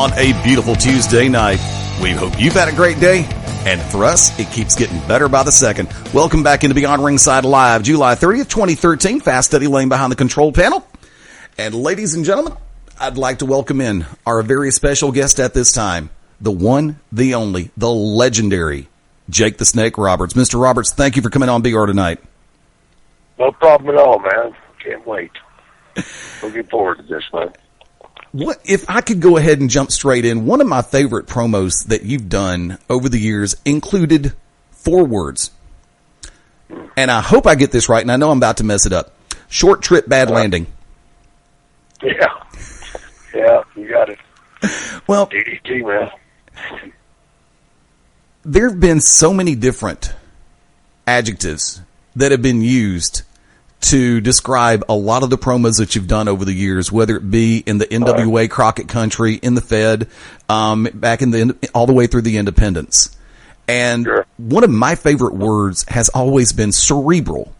on a beautiful Tuesday night. We hope you've had a great day, and for us, it keeps getting better by the second. Welcome back into Beyond Ringside Live, July 30th, 2013. Fast, steady lane behind the control panel. And ladies and gentlemen, I'd like to welcome in our very special guest at this time, the one, the only, the legendary Jake the Snake Roberts. Mr. Roberts, thank you for coming on BR tonight. No problem at all, man. Can't wait. Looking forward to this, man. What if I could go ahead and jump straight in? One of my favorite promos that you've done over the years included 4 words. And I hope I get this right, and I know I'm about to mess it up. Short trip, bad landing. Yeah. Yeah, you got it. Well, DDT, man. There have been so many different adjectives that have been used to describe a lot of the promos that you've done over the years, whether it be in the NWA Crockett country, in the Fed, back in all the way through the independents. And sure. One of my favorite words has always been cerebral.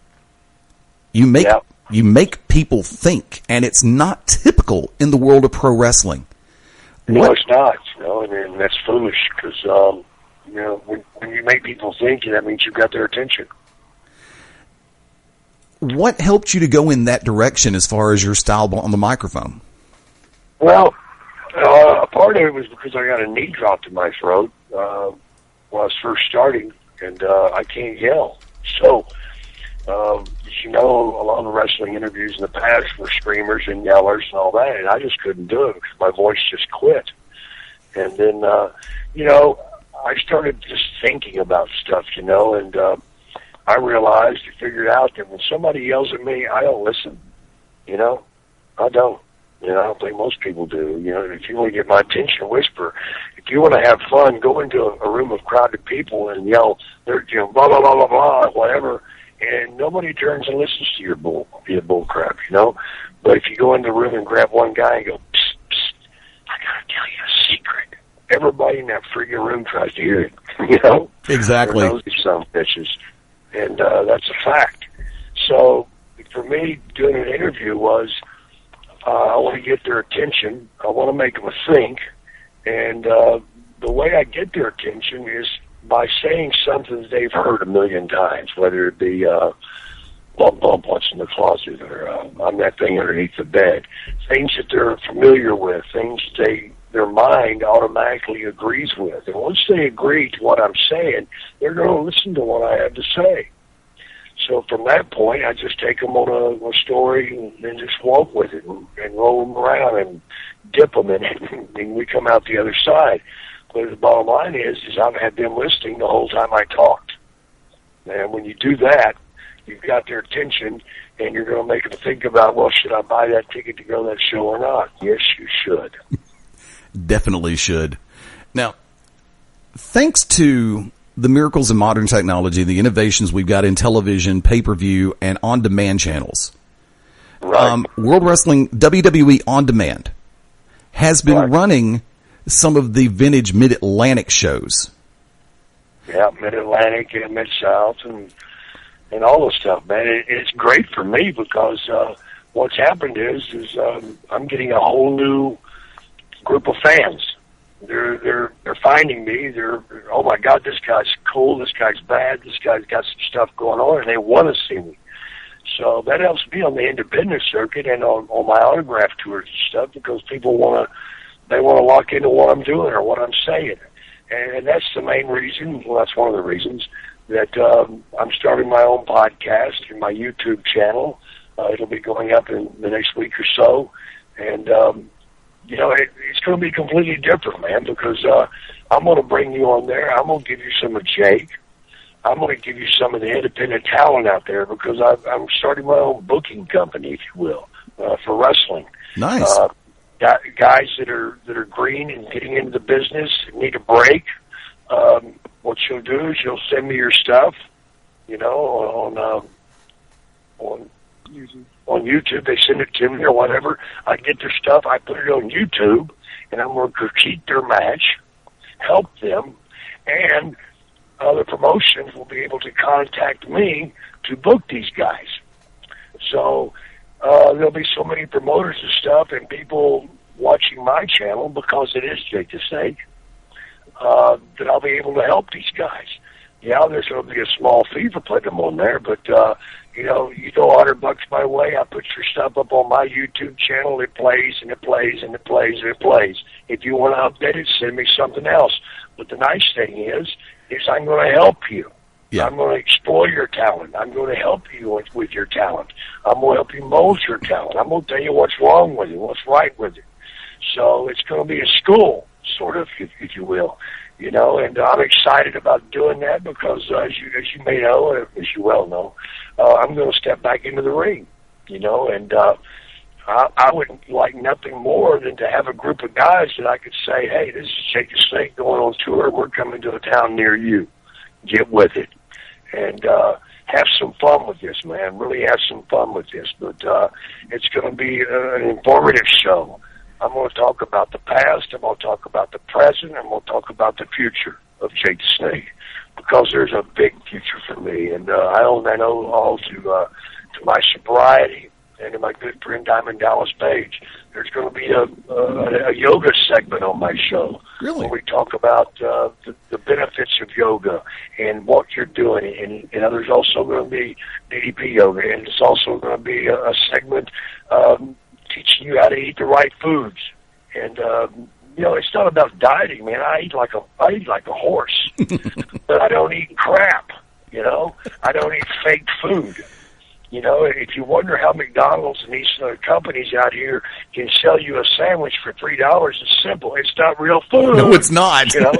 You make people think, and it's not typical in the world of pro wrestling. No, it's not. And that's foolish because, when you make people think, that means you've got their attention. What helped you to go in that direction as far as your style on the microphone? Well, a part of it was because I got a knee dropped in my throat when I was first starting, and I can't yell. So, as you know, a lot of the wrestling interviews in the past were screamers and yellers and all that, and I just couldn't do it because my voice just quit. And then, I started just thinking about stuff, and I realized, figured out that when somebody yells at me, I don't listen. I don't. I don't think most people do. If you want to get my attention, whisper. If you want to have fun, go into a room of crowded people and yell, blah, blah, blah, blah, blah, whatever, and nobody turns and listens to your bull crap, But if you go into the room and grab one guy and go, psst, psst, I got to tell you a secret. Everybody in that freaking room tries to hear it, Exactly. Those are some bitches. And that's a fact. So for me, doing an interview was I want to get their attention. I want to make them think. And the way I get their attention is by saying something that they've heard a million times, whether it be bump, bump, what's in the closet, or I'm that thing underneath the bed. Things that they're familiar with, things their mind automatically agrees with. And once they agree to what I'm saying, they're going to listen to what I have to say. So from that point, I just take them on a story and then just walk with it and roll them around and dip them in it, and we come out the other side. But the bottom line is I've had them listening the whole time I talked. And when you do that, you've got their attention, and you're going to make them think about, well, should I buy that ticket to go to that show or not? Yes, you should. Definitely should. Now, thanks to the miracles in modern technology, the innovations we've got in television, pay-per-view, and on-demand channels, right. World Wrestling, WWE On Demand, has been running some of the vintage Mid-Atlantic shows. Yeah, Mid-Atlantic and Mid-South and all this stuff, man. It's great for me because what's happened is I'm getting a whole new group of fans. They're finding me. They're, oh my God, this guy's cool. This guy's bad. This guy's got some stuff going on, and they want to see me. So that helps me on the independent circuit and on my autograph tours and stuff because people want to lock into what I'm doing or what I'm saying, and that's the main reason. Well, that's one of the reasons that I'm starting my own podcast and my YouTube channel. It'll be going up in the next week or so, and it's going to be completely different, man, because I'm going to bring you on there. I'm going to give you some of Jake. I'm going to give you some of the independent talent out there because I'm starting my own booking company, if you will, for wrestling. Nice. Guys that are green and getting into the business need a break. What you'll do is you'll send me your stuff, on YouTube. They send it to me or whatever. I get their stuff. I put it on YouTube, and I'm going to critique their match, help them, and the promotions will be able to contact me to book these guys. So there'll be so many promoters and stuff, and people watching my channel, because it is Jake the Snake, that I'll be able to help these guys. Yeah, there's going to be a small fee for putting them on there, but, you know, you throw $100 my way, I put your stuff up on my YouTube channel, it plays, and it plays, and it plays, and it plays. If you want to update it, send me something else. But the nice thing is I'm going to help you. Yeah. I'm going to explore your talent. I'm going to help you with your talent. I'm going to help you mold your talent. I'm going to tell you what's wrong with it, what's right with it. So it's going to be a school, sort of, if you will. You know, and I'm excited about doing that because, as you may know, as you well know, I'm going to step back into the ring, you know, and I would like nothing more than to have a group of guys that I could say, hey, this is Jake the Snake going on tour. We're coming to a town near you. Get with it. And have some fun with this, man. Really have some fun with this. But it's going to be an informative show. I'm going to talk about the past, I'm going to talk about the present, I'm going to talk about the future of Jake the Snake, because there's a big future for me, and I know all to my sobriety and to my good friend Diamond Dallas Page. There's going to be a yoga segment on my show. Really? Where we talk about the benefits of yoga and what you're doing, and there's also going to be DDP Yoga, and it's also going to be a segment teaching you how to eat the right foods. And, you know, it's not about dieting, man. I eat like a horse. But I don't eat crap, you know. I don't eat fake food. You know, if you wonder how McDonald's and these companies out here can sell you a sandwich for $3, it's simple. It's not real food. No, it's not. You know,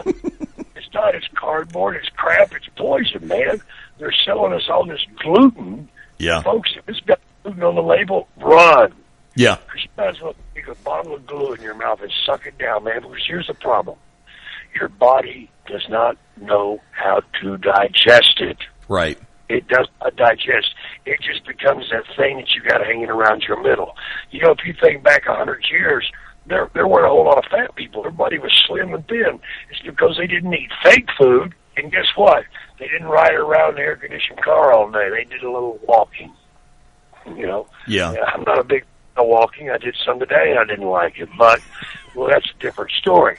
it's not. It's cardboard. It's crap. It's poison, man. They're selling us all this gluten. Yeah. Folks, if it's got gluten on the label, run. Yeah. Because you might as well take a bottle of glue in your mouth and suck it down, man. Because here's the problem. Your body does not know how to digest it. Right. It does not digest. It just becomes that thing that you got hanging around your middle. You know, if you think back 100 years, there weren't a whole lot of fat people. Everybody was slim and thin. It's because they didn't eat fake food. And guess what? They didn't ride around in an air-conditioned car all day. They did a little walking. You know? Yeah. I'm not a big walking. I did some today, and I didn't like it. But, well, that's a different story.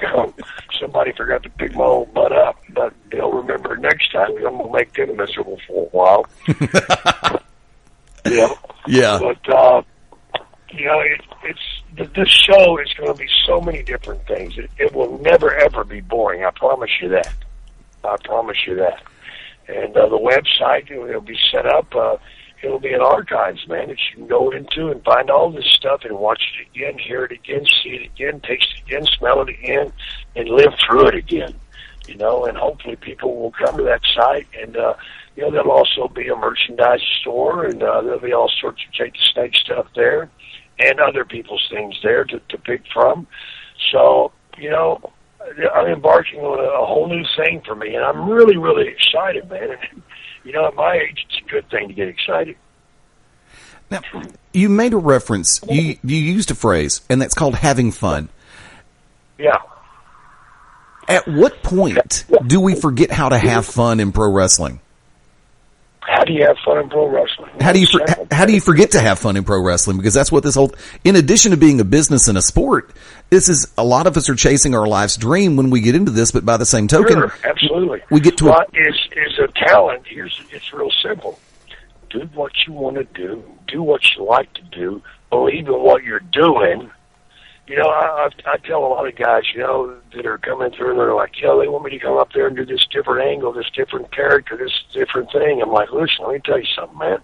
You know, somebody forgot to pick my old butt up, but they'll remember next time. I'm going to make them miserable for a while. You know? Yeah. But, you know, this show is going to be so many different things. It will never, ever be boring. I promise you that. I promise you that. And the website, it'll be set up. It'll be an archives, man, that you can go into and find all this stuff and watch it again, hear it again, see it again, taste it again, smell it again, and live through it again. You know, and hopefully people will come to that site, and you know, there'll also be a merchandise store, and there'll be all sorts of Jake the Snake stuff there, and other people's things there to pick from. So, you know, I'm embarking on a whole new thing for me, and I'm really, really excited, man. And, you know, at my age, it's a good thing to get excited. Now, you made a reference. You used a phrase, and that's called having fun. Yeah. At what point do we forget how to have fun in pro wrestling? How do you have fun in pro wrestling? How do you forget to have fun in pro wrestling? Because that's what this whole, in addition to being a business and a sport, this is, a lot of us are chasing our life's dream when we get into this, but by the same token, sure, absolutely, we get to what is a talent. It's real simple. Do what you want to do what you like to do, believe in what you're doing. You know, I tell a lot of guys, you know, that are coming through, and they're like, you know, they want me to come up there and do this different angle, this different character, this different thing. I'm like, listen, let me tell you something, man.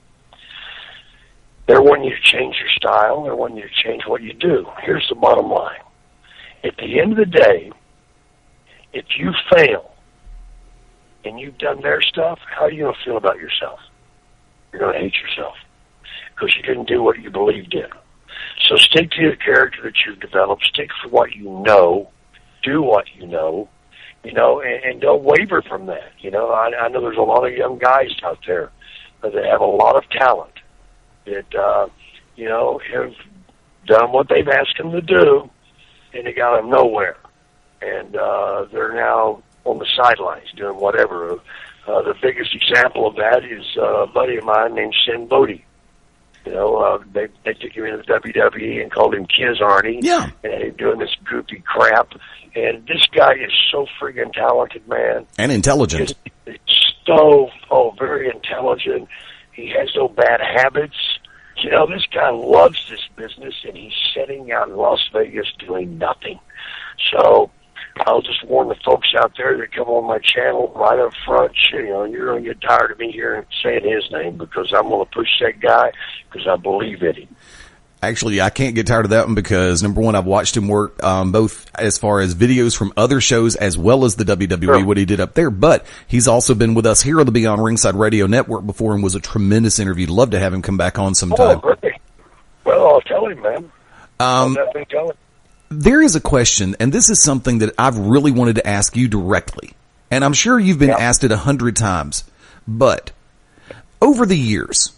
They're wanting you to change your style. They're wanting you to change what you do. Here's the bottom line. At the end of the day, if you fail and you've done their stuff, how are you going to feel about yourself? You're going to hate yourself because you didn't do what you believed in. So stick to the character that you've developed. Stick for what you know. Do what you know, and don't waver from that. You know, I know there's a lot of young guys out there that have a lot of talent that, you know, have done what they've asked them to do, and they got them nowhere. And they're now on the sidelines doing whatever. The biggest example of that is a buddy of mine named Sin Bodhi. They took him into the WWE and called him Kiz Arnie. Yeah. And he's doing this goofy crap. And this guy is so friggin' talented, man. And intelligent. Very intelligent. He has no bad habits. This guy loves this business, and he's sitting out in Las Vegas doing nothing. So I'll just warn the folks out there that come on my channel right up front. You're going to get tired of me hearing saying his name, because I'm going to push that guy because I believe in him. Actually, I can't get tired of that one because, number one, I've watched him work both as far as videos from other shows as well as the WWE, sure, what he did up there. But he's also been with us here on the Beyond Ringside Radio Network before and was a tremendous interview. Love to have him come back on sometime. Oh, great. Well, I'll tell him, man. I'll definitely tell him. There is a question, and this is something that I've really wanted to ask you directly. And I'm sure you've been asked it 100 times. But over the years,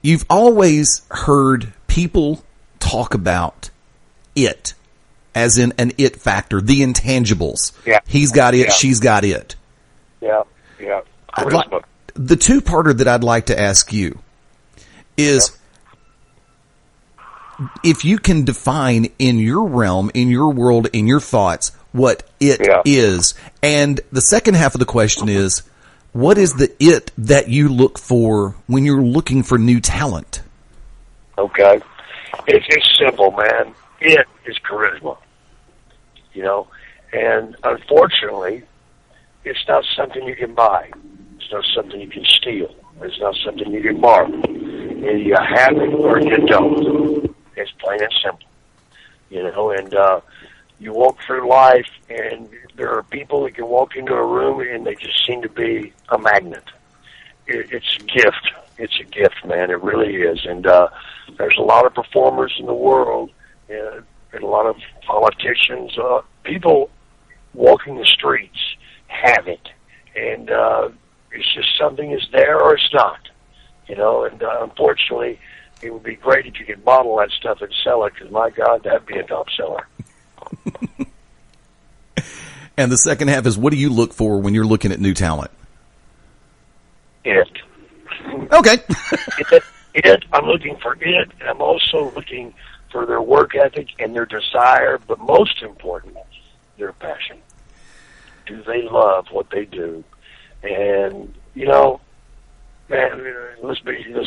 you've always heard people talk about it, as in an it factor, the intangibles. Yeah. He's got it, she's got it. Yeah. The two-parter that I'd like to ask you is, if you can define in your realm, in your world, in your thoughts, what it is. And the second half of the question is, what is the it that you look for when you're looking for new talent? Okay. It's simple, man. It is charisma. And unfortunately, it's not something you can buy. It's not something you can steal. It's not something you can borrow. Either you have it or you don't. It's plain and simple. And you walk through life, and there are people that can walk into a room and they just seem to be a magnet. It's a gift. It's a gift, man. It really is. And there's a lot of performers in the world, and a lot of politicians, people walking the streets have it. And it's just something is there or it's not. And unfortunately, it would be great if you could bottle that stuff and sell it, because, my God, that'd be a top seller. And the second half is, what do you look for when you're looking at new talent? It. Okay. I'm looking for it, and I'm also looking for their work ethic and their desire, but most important, their passion. Do they love what they do? And, man, let's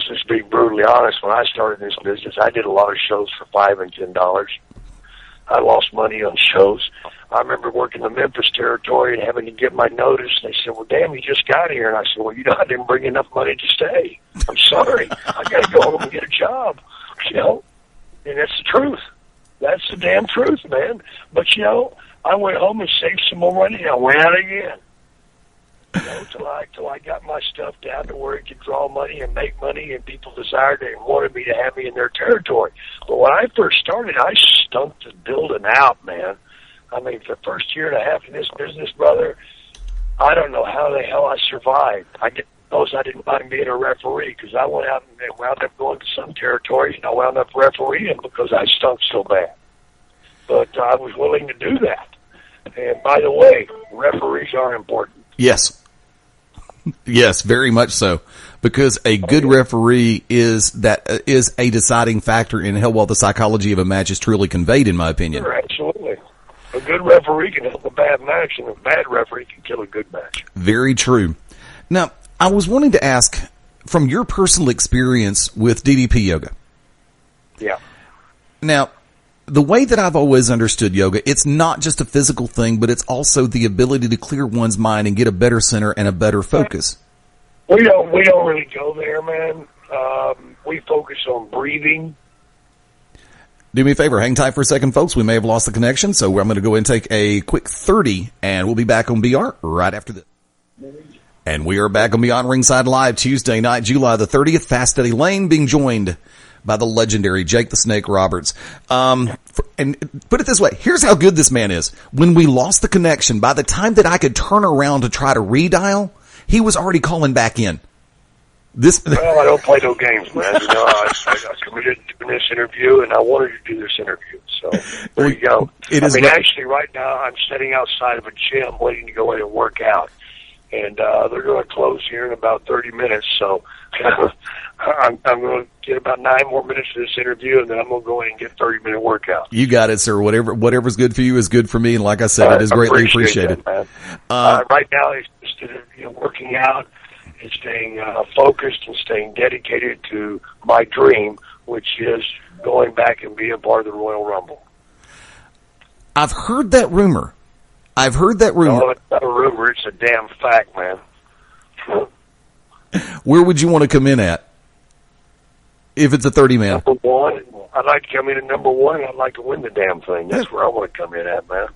just be brutally honest. When I started this business, I did a lot of shows for $5 and $10. I lost money on shows. I remember working the Memphis territory and having to get my notice. They said, "Well, damn, you just got here." And I said, "Well, I didn't bring enough money to stay. I'm sorry. I got to go home and get a job." And that's the truth. That's the damn truth, man. But, I went home and saved some more money, and I went out again. Till I got my stuff down to where it could draw money and make money, and people desired and wanted me to have me in their territory. But when I first started, I stunk to building out, man. I mean, for the first year and a half in this business, brother, I don't know how the hell I survived. I didn't mind being a referee, because I went out and wound up going to some territories, and I wound up refereeing because I stunk so bad. But I was willing to do that. And by the way, referees are important. Yes. Yes, very much so. Because a good referee is a deciding factor in how well the psychology of a match is truly conveyed, in my opinion. Sure, absolutely. A good referee can help a bad match, and a bad referee can kill a good match. Very true. Now, I was wanting to ask, from your personal experience with DDP Yoga. Yeah. Now, the way that I've always understood yoga, it's not just a physical thing, but it's also the ability to clear one's mind and get a better center and a better focus. We don't really go there, man. We focus on breathing. Do me a favor, hang tight for a second, folks. We may have lost the connection, so I'm going to go and take a quick 30, and we'll be back on BR right after this. And we are back on Beyond Ringside Live Tuesday night, July the 30th. Fast Eddie Lane being joined by the legendary Jake the Snake Roberts. And put it this way, here's how good this man is. When we lost the connection, by the time that I could turn around to try to redial, he was already calling back in. Well, I don't play no games, man. I committed to this interview, and I wanted to do this interview. So there you go. Actually, right now I'm sitting outside of a gym waiting to go in and work out. and they're going to close here in about 30 minutes. So I'm going to get about 9 more minutes of this interview, and then I'm going to go in and get a 30-minute workout. You got it, sir. Whatever's good for you is good for me. And like I said, it is greatly appreciated. That, man. Right now, it's just working out and staying focused and staying dedicated to my dream, which is going back and being a part of the Royal Rumble. I've heard that rumor. No, it's not a rumor. It's a damn fact, man. Where would you want to come in at if it's a 30-man? Number one. I'd like to come in at number one, and I'd like to win the damn thing. That's where I want to come in at, man.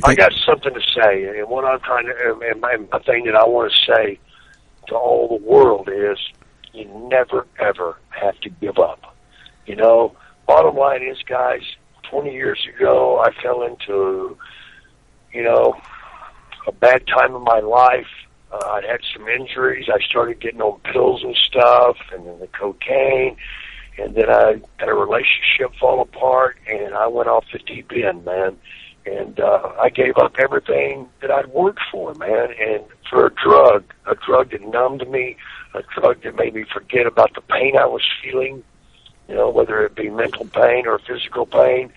I got something to say, and what I'm trying to, and my thing that I want to say to all the world is, you never, ever have to give up. Bottom line is, guys, 20 years ago, I fell into, a bad time in my life. I'd had some injuries. I started getting on pills and stuff, and then the cocaine, and then I had a relationship fall apart, and I went off the deep end, man. And I gave up everything that I'd worked for, man, and for a drug that numbed me, a drug that made me forget about the pain I was feeling, whether it be mental pain or physical pain.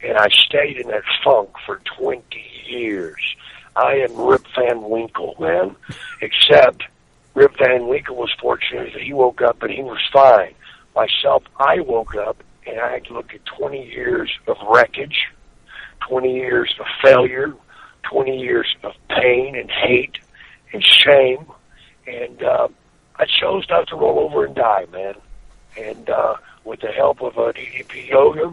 And I stayed in that funk for 20 years. I am Rip Van Winkle, man. Except Rip Van Winkle was fortunate that he woke up and he was fine. Myself, I woke up and I had to look at 20 years of wreckage, 20 years of failure, 20 years of pain and hate and shame. And I chose not to roll over and die, man. And with the help of DDP Yoga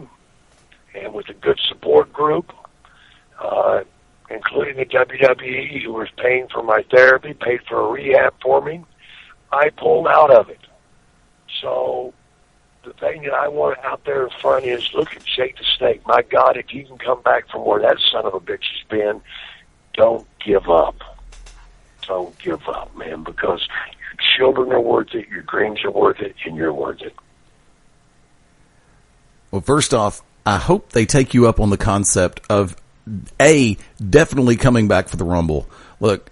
and with a good support group, including the WWE, who was paying for my therapy, paid for a rehab for me, I pulled out of it. So the thing that I want out there in front is, look at Jake the Snake. My God, if you can come back from where that son of a bitch has been, don't give up. Don't give up, man, because your children are worth it, your dreams are worth it, and you're worth it. Well, first off, I hope they take you up on the concept of, definitely coming back for the Rumble. Look,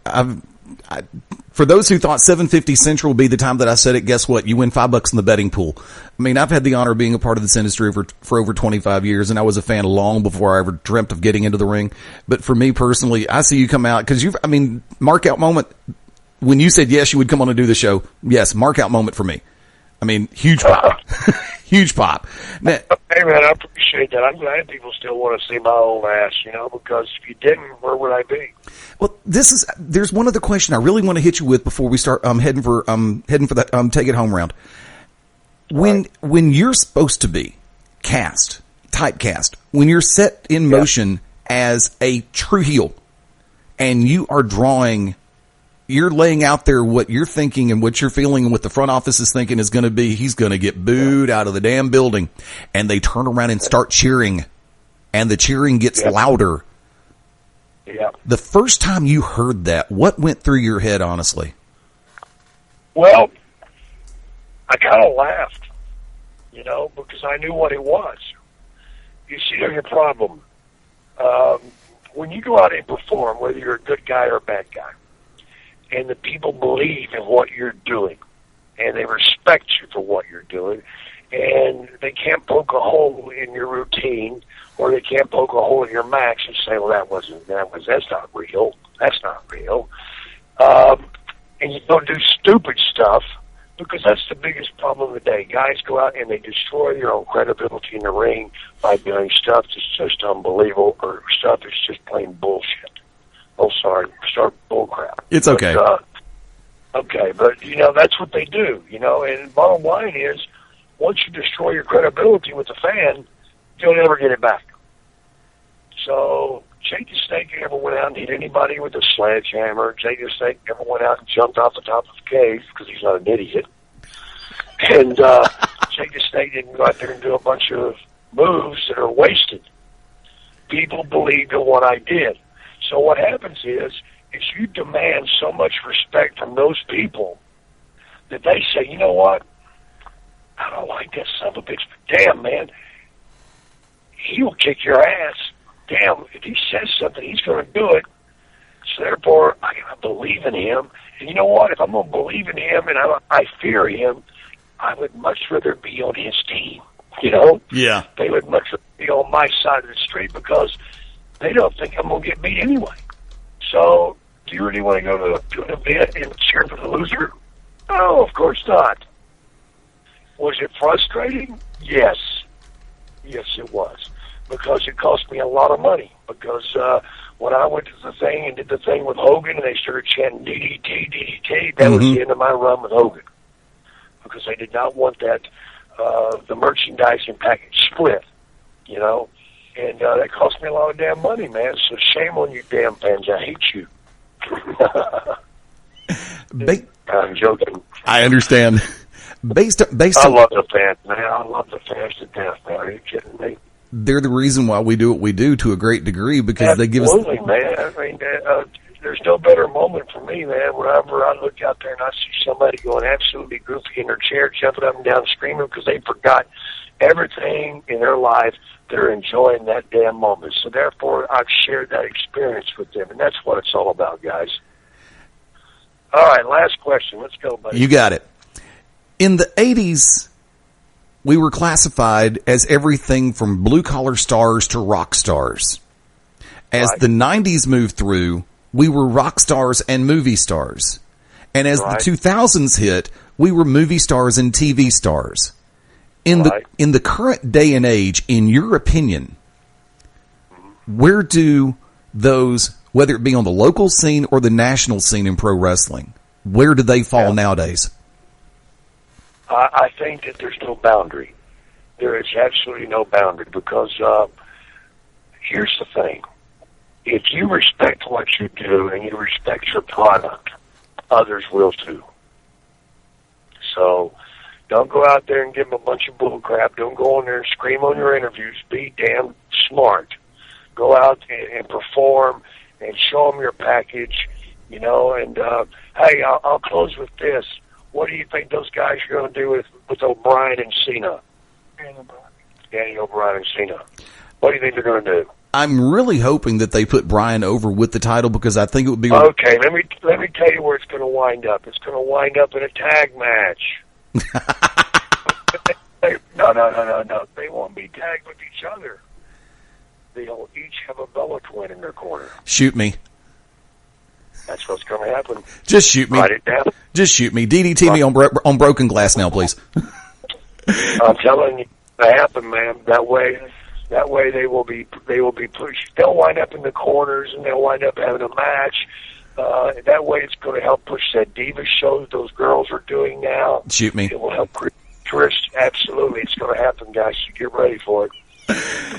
for those who thought 750 Central would be the time that I said it, guess what? You win $5 in the betting pool. I mean, I've had the honor of being a part of this industry for over 25 years, and I was a fan long before I ever dreamt of getting into the ring. But for me personally, I see you come out, because mark out moment. When you said yes, you would come on and do the show. Yes, mark out moment for me. I mean, huge pop. Huge pop. Now, hey, man, I appreciate that. I'm glad people still want to see my old ass, because if you didn't, where would I be? Well, there's one other question I really want to hit you with before we start heading for that take it home round. When you're supposed to be typecast, when you're set in motion as a true heel, and you are you're laying out there what you're thinking and what you're feeling and what the front office is thinking is going to be, he's going to get booed out of the damn building. And they turn around and start cheering, and the cheering gets louder. Yeah. The first time you heard that, what went through your head, honestly? Well, I kind of laughed, because I knew what it was. You see, there's a problem. When you go out and perform, whether you're a good guy or a bad guy, and the people believe in what you're doing, and they respect you for what you're doing, and they can't poke a hole in your routine, or they can't poke a hole in your match and say, well, that's not real. That's not real. And you don't do stupid stuff, because that's the biggest problem of the day. Guys go out and they destroy their own credibility in the ring by doing stuff that's just unbelievable, or stuff that's just plain bullshit. Oh, sorry, start bullcrap. It's okay. But that's what they do, and bottom line is, once you destroy your credibility with the fan, you'll never get it back. So, Jake the Snake never went out and hit anybody with a sledgehammer. Jake the Snake never went out and jumped off the top of a cave, because he's not an idiot. And Jake the Snake didn't go out there and do a bunch of moves that are wasted. People believed in what I did. So what happens is you demand so much respect from those people that they say, you know what? I don't like that son of a bitch, but damn, man, he will kick your ass. Damn, if he says something, he's going to do it. So therefore, I gotta believe in him. And you know what? If I'm gonna believe in him and I fear him, I would much rather be on his team. You know? Yeah. They would much rather be on my side of the street because they don't think I'm gonna get beat anyway. So, do you really want to go to an event and cheer for the loser? No, of course not. Was it frustrating? Yes. Yes, it was. Because it cost me a lot of money. Because when I went to the thing and did the thing with Hogan and they started chanting DDT, DDT, that was the end of my run with Hogan. Because they did not want that, the merchandising package split, you know. And that cost me a lot of damn money, man. So shame on you damn fans. I hate you. I'm joking. I understand. Based I on, love the fans, man. I love the fans to death, man. Are you kidding me? they're the reason why we do what we do to a great degree, because they give us. Absolutely, man. I mean, there's no better moment for me, man. Whenever I look out there and I see somebody going absolutely goofy in their chair, jumping up and down, screaming because they forgot everything in their life. They're enjoying that damn moment. So therefore, I've shared that experience with them, and that's what it's all about, guys. All right, last question. Let's go, buddy. You got it. In the 80s, we were classified as everything from blue-collar stars to rock stars. As the 90s moved through, we were rock stars and movie stars. And as the 2000s hit, we were movie stars and TV stars. In the current day and age, in your opinion, where do those, whether it be on the local scene or the national scene in pro wrestling, where do they fall nowadays? I think that there's no boundary. There is absolutely no boundary because here's the thing. If you respect what you do and you respect your product, others will too. So don't go out there and give them a bunch of bull crap. Don't go in there and scream on your interviews. Be damn smart. Go out and perform and show them your package, you know. And, hey, I'll close with this. What do you think those guys are going to do with O'Brien and Cena? Danny O'Brien and Cena. What do you think they're going to do? I'm really hoping that they put Bryan over with the title because I think it would be... Okay, let me tell you where it's going to wind up. It's going to wind up in a tag match. No. They won't be tagged with each other. They'll each have a Bella twin in their corner. Shoot me. That's what's going to happen. Just shoot me. Write it down. Just shoot me. DDT me on broken glass now, please. I'm telling you, it'll happen, man. That way they will be pushed. They'll wind up in the corners and they'll wind up having a match. That way it's going to help push that diva show those girls are doing now. Shoot me. It will help Chris. Absolutely, it's going to happen, guys. You get ready for it.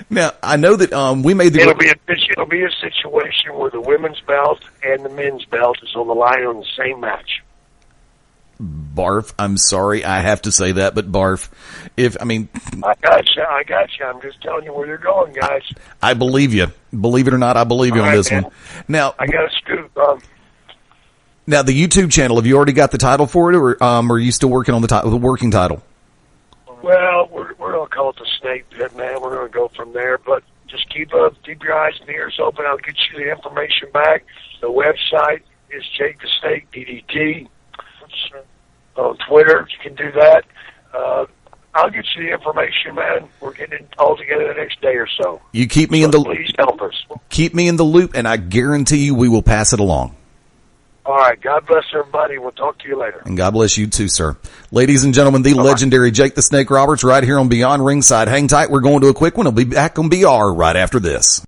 Now I know that we made the. It'll be a situation where the women's belt and the men's belt is on the line on the same match. Barf. I'm sorry, I have to say that, but barf. I got you. I'm just telling you where they're going, guys. I believe you. Believe it or not, I believe you on this one. Now I got a scoop. Now the YouTube channel. Have you already got the title for it, or are you still working on the working title? Well, we're going to call it the Snake Pit, man. We're going to go from there, but just keep your eyes and ears open. I'll get you the information back. The website is Jake the Snake DDT. On Twitter, you can do that. I'll get you the information, man. We're getting it all together the next day or so. You keep me in the please help us. Keep me in the loop, and I guarantee you we will pass it along. All right. God bless everybody. We'll talk to you later. And God bless you too, sir. Ladies and gentlemen, the legendary Jake the Snake Roberts right here on Beyond Ringside. Hang tight. We're going to a quick one. I'll be back on BR right after this.